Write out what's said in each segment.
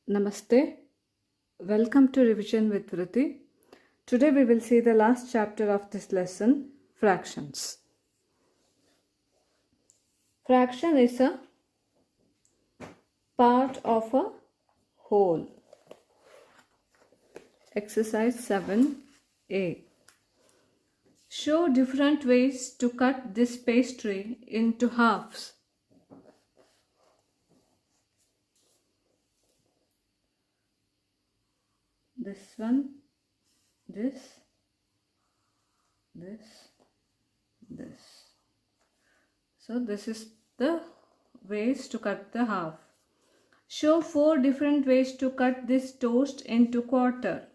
Namaste. Welcome to Revision with Vrithi. Today we will see the last chapter of this lesson, fractions. Fraction is a part of a whole. Exercise 7a. Show different ways to cut this pastry into halves. This one, this. So this is the ways to cut the half. Show 4 different ways to cut this toast into quarter.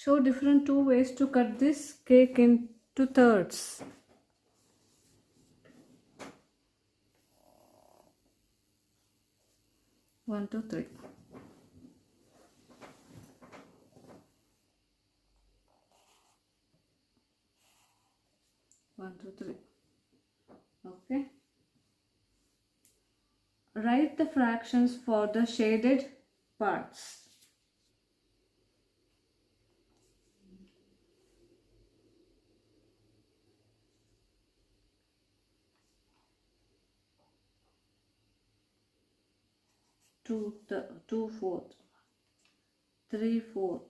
Show different 2 ways to cut this cake into thirds. One, two, three. One, two, three. Okay. Write the fractions for the shaded parts. Two fourth, 3/4,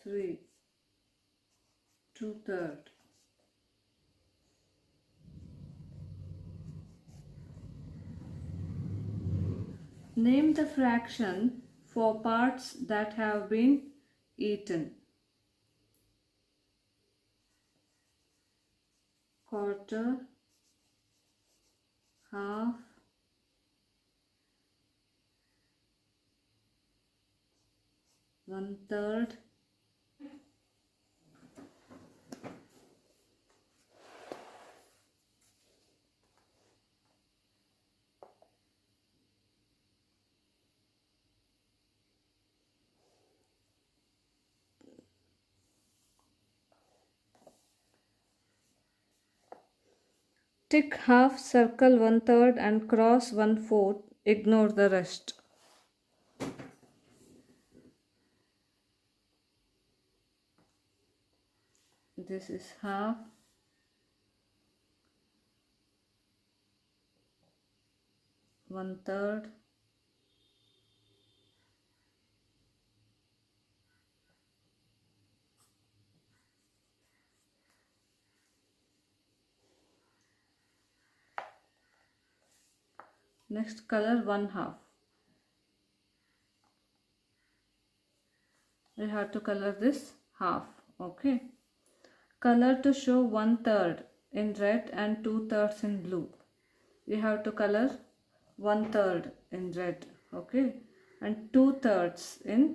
3, 2/3. Name the fraction for parts that have been eaten. Quarter, half, one third, tick half, circle 1/3 and cross 1/4. Ignore the rest. This is half, one third, next color 1/2. We have to color this half. Okay. Color to show 1/3 in red and 2/3 in blue. We have to color 1/3 in red. Okay. And 2/3 in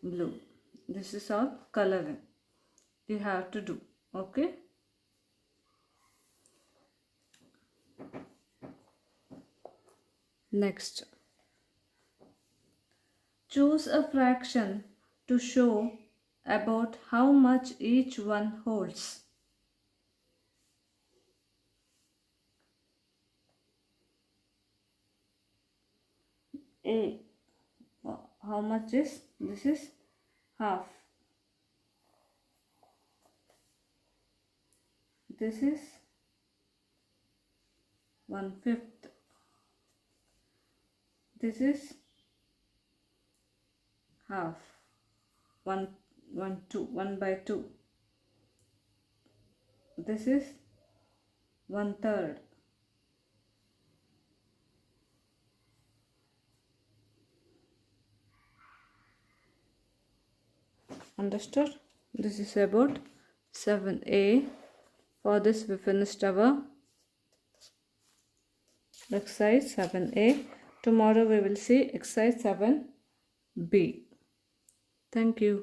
blue. This is all coloring you have to do. Okay. Next, choose a fraction to show about how much each one holds. A. How much is this? Is half. This is 1/5. This is half. 1/2. This is 1/3. Understood? This is about 7a. For this we finished our exercise 7a. Tomorrow we will see exercise 7b. Thank you.